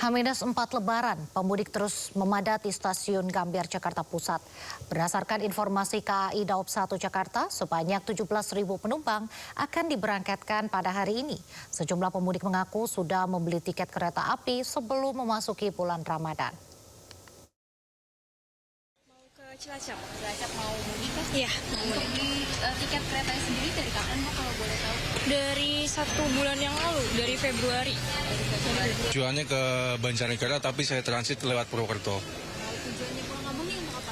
H-4 Lebaran, pemudik terus memadati stasiun Gambir, Jakarta Pusat. Berdasarkan informasi KAI Daob 1 Jakarta, sebanyak 17.000 penumpang akan diberangkatkan pada hari ini. Sejumlah pemudik mengaku sudah membeli tiket kereta api sebelum memasuki bulan Ramadan. Cilacap mau mudik kan? Iya, mau mudik. Beli tiket keretanya sendiri dari kapan Mbak kalau boleh tahu? Dari 1 bulan yang lalu, dari Februari. Tujuannya ke Banjarnegara tapi saya transit lewat Purwokerto. Tujuannya pulang kampung nih untuk apa?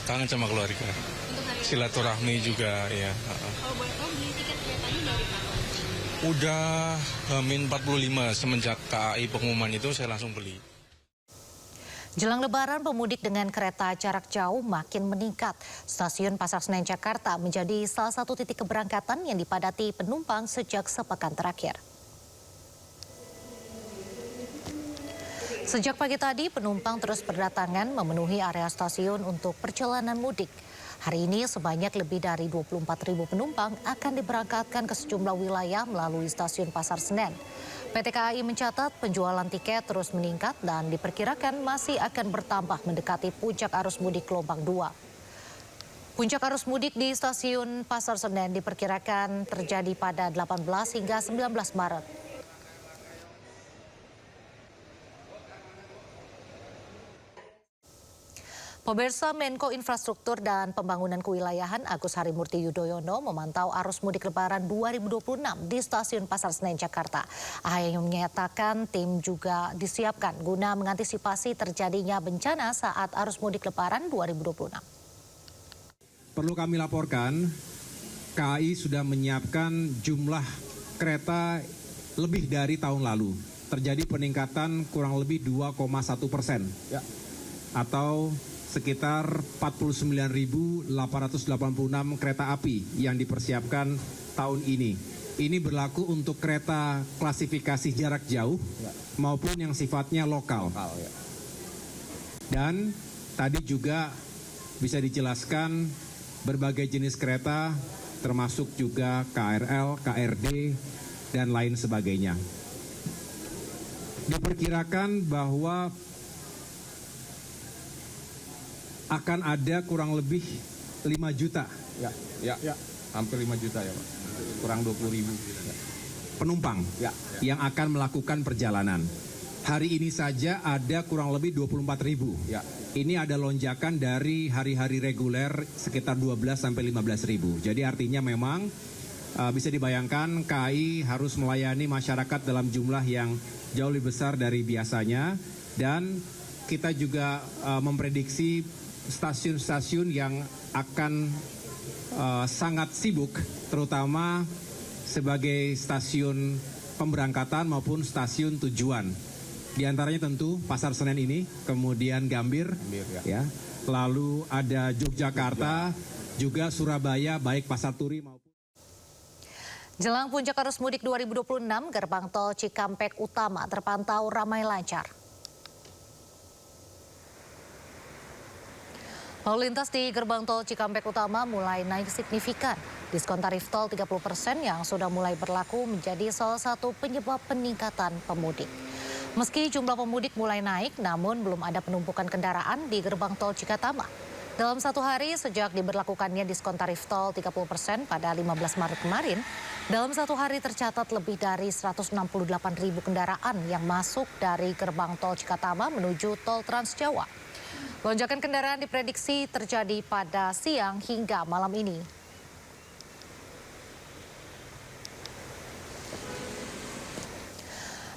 Kangen sama keluarga. Untuk hari Silaturahmi juga ya. Kalau boleh tahu beli tiket keretanya dari kapan? Udah H-45 semenjak KAI pengumuman itu saya langsung beli. Jelang Lebaran, pemudik dengan kereta jarak jauh makin meningkat. Stasiun Pasar Senen Jakarta menjadi salah satu titik keberangkatan yang dipadati penumpang sejak sepekan terakhir. Sejak pagi tadi, penumpang terus berdatangan memenuhi area stasiun untuk perjalanan mudik. Hari ini sebanyak lebih dari 24.000 penumpang akan diberangkatkan ke sejumlah wilayah melalui stasiun Pasar Senen. PT KAI mencatat penjualan tiket terus meningkat dan diperkirakan masih akan bertambah mendekati puncak arus mudik gelombang 2. Puncak arus mudik di stasiun Pasar Senen diperkirakan terjadi pada 18 hingga 19 Maret. Pemirsa, Menko Infrastruktur dan Pembangunan Kewilayahan Agus Harimurti Yudhoyono memantau arus mudik Lebaran 2026 di Stasiun Pasar Senen Jakarta. AHY menyatakan tim juga disiapkan guna mengantisipasi terjadinya bencana saat arus mudik Lebaran 2026. Perlu kami laporkan, KAI sudah menyiapkan jumlah kereta lebih dari tahun lalu. Terjadi peningkatan kurang lebih 2,1%, atau sekitar 49.886 kereta api yang dipersiapkan tahun ini. Ini berlaku untuk kereta klasifikasi jarak jauh maupun yang sifatnya lokal. Dan tadi juga bisa dijelaskan berbagai jenis kereta termasuk juga KRL, KRD, dan lain sebagainya. Diperkirakan bahwa akan ada kurang lebih 5 juta. Hampir 5 juta ya Pak. Kurang 20.000 penumpang yang akan melakukan perjalanan. Hari ini saja ada kurang lebih 24.000. Ini ada lonjakan dari hari-hari reguler sekitar 12 sampai 15.000. Jadi artinya memang bisa dibayangkan KAI harus melayani masyarakat dalam jumlah yang jauh lebih besar dari biasanya, dan kita juga memprediksi stasiun-stasiun yang akan sangat sibuk, terutama sebagai stasiun pemberangkatan maupun stasiun tujuan. Di antaranya tentu Pasar Senen ini, kemudian Gambir, lalu ada Yogyakarta, juga Surabaya, baik Pasar Turi maupun. Jelang puncak arus mudik 2026, gerbang tol Cikampek Utama terpantau ramai lancar. Lalu lintas di gerbang tol Cikampek Utama mulai naik signifikan. Diskon tarif tol 30% yang sudah mulai berlaku menjadi salah satu penyebab peningkatan pemudik. Meski jumlah pemudik mulai naik, namun belum ada penumpukan kendaraan di gerbang tol Cikatama. Dalam satu hari sejak diberlakukannya diskon tarif tol 30% pada 15 Maret kemarin, dalam satu hari tercatat lebih dari 168.000 kendaraan yang masuk dari gerbang tol Cikatama menuju tol Trans Jawa. Lonjakan kendaraan diprediksi terjadi pada siang hingga malam ini.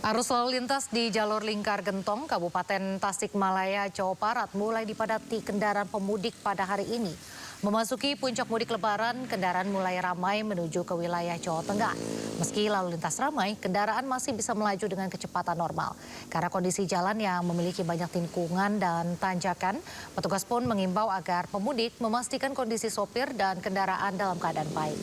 Arus lalu lintas di jalur Lingkar Gentong, Kabupaten Tasikmalaya, Jawa Barat mulai dipadati kendaraan pemudik pada hari ini. Memasuki puncak mudik Lebaran, kendaraan mulai ramai menuju ke wilayah Jawa Tengah. Meski lalu lintas ramai, kendaraan masih bisa melaju dengan kecepatan normal. Karena kondisi jalan yang memiliki banyak tikungan dan tanjakan, petugas pun mengimbau agar pemudik memastikan kondisi sopir dan kendaraan dalam keadaan baik.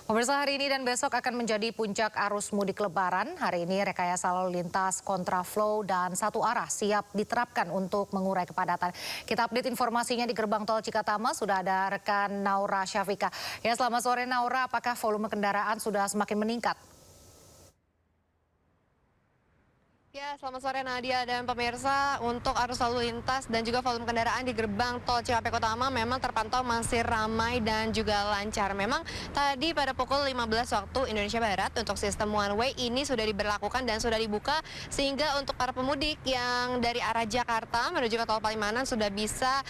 Pemirsa, hari ini dan besok akan menjadi puncak arus mudik Lebaran. Hari ini rekayasa lalu lintas kontraflow dan satu arah siap diterapkan untuk mengurai kepadatan. Kita update informasinya di gerbang tol Cikatama. Sudah ada rekan Naura Syafika. Ya, selamat sore Naura. Apakah volume kendaraan sudah semakin meningkat? Ya, selamat sore Nadia dan pemirsa. Untuk arus lalu lintas dan juga volume kendaraan di gerbang tol Cikampek Utama memang terpantau masih ramai dan juga lancar. Memang tadi pada pukul 15 waktu Indonesia Barat untuk sistem one way ini sudah diberlakukan dan sudah dibuka, sehingga untuk para pemudik yang dari arah Jakarta menuju ke tol Palimanan sudah bisa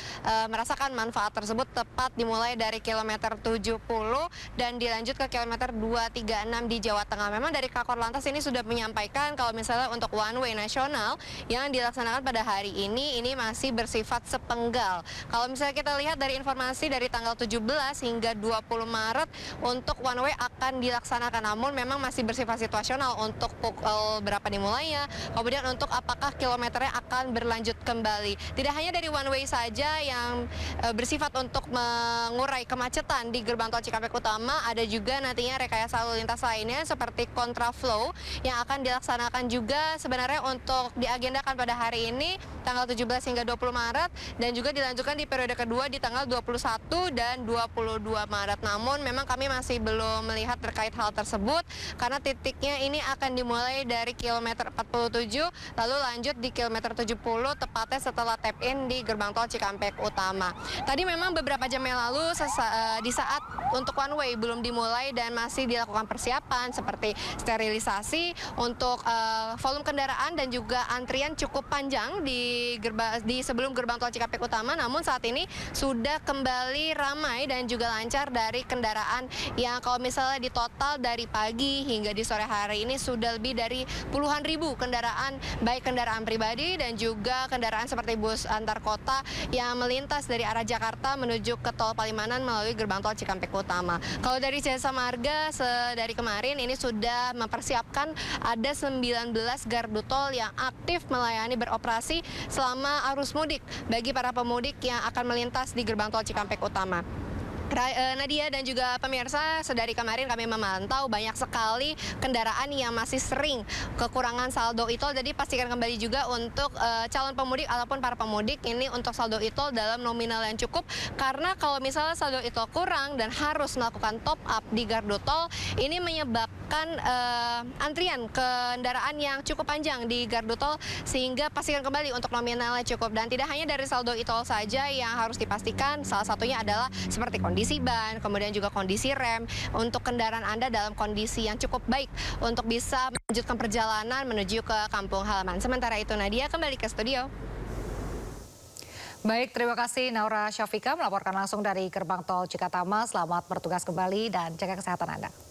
merasakan manfaat tersebut, tepat dimulai dari kilometer 70 dan dilanjut ke kilometer 236 di Jawa Tengah. Memang dari Kakor Lantas ini sudah menyampaikan kalau misalnya untuk one way nasional yang dilaksanakan pada hari ini masih bersifat sepenggal. Kalau misalnya kita lihat dari informasi dari tanggal 17 hingga 20 Maret untuk one way akan dilaksanakan, namun memang masih bersifat situasional untuk pukul berapa dimulainya, kemudian untuk apakah kilometernya akan berlanjut kembali. Tidak hanya dari one way saja yang bersifat untuk mengurai kemacetan di gerbang tol Cikampek Utama, ada juga nantinya rekayasa lalu lintas lainnya seperti kontraflow yang akan dilaksanakan juga sebenarnya untuk diagendakan pada hari ini tanggal 17 hingga 20 Maret dan juga dilanjutkan di periode kedua di tanggal 21 dan 22 Maret. Namun memang kami masih belum melihat terkait hal tersebut karena titiknya ini akan dimulai dari kilometer 47 lalu lanjut di kilometer 70 tepatnya setelah tap in di gerbang tol Cikampek Utama. Tadi memang beberapa jam yang lalu di saat untuk one way belum dimulai dan masih dilakukan persiapan seperti sterilisasi untuk volume kendaraan dan juga antrian cukup panjang di sebelum gerbang tol Cikampek Utama. Namun saat ini sudah kembali ramai dan juga lancar dari kendaraan yang kalau misalnya di total dari pagi hingga di sore hari ini sudah lebih dari puluhan ribu kendaraan, baik kendaraan pribadi dan juga kendaraan seperti bus antar kota yang melintas dari arah Jakarta menuju ke tol Palimanan melalui gerbang tol Cikampek Utama. Kalau dari Jasa Marga dari kemarin ini sudah mempersiapkan ada 19 gardu tol yang aktif melayani beroperasi selama arus mudik bagi para pemudik yang akan melintas di gerbang tol Cikampek Utama. Nadia dan juga pemirsa, sedari kemarin kami memantau banyak sekali kendaraan yang masih sering kekurangan saldo e-tol. Jadi pastikan kembali juga untuk calon pemudik ataupun para pemudik ini untuk saldo e-tol dalam nominal yang cukup, karena kalau misalnya saldo e-tol kurang dan harus melakukan top up di gardu tol, ini menyebabkan antrian kendaraan yang cukup panjang di gardu tol, sehingga pastikan kembali untuk nominalnya cukup. Dan tidak hanya dari saldo e-tol saja yang harus dipastikan, salah satunya adalah seperti kondisi ban, kemudian juga kondisi rem untuk kendaraan Anda dalam kondisi yang cukup baik untuk bisa melanjutkan perjalanan menuju ke kampung halaman. Sementara itu Nadia kembali ke studio. Baik, terima kasih Naura Syafika melaporkan langsung dari gerbang tol Cikatama. Selamat bertugas kembali dan jaga kesehatan Anda.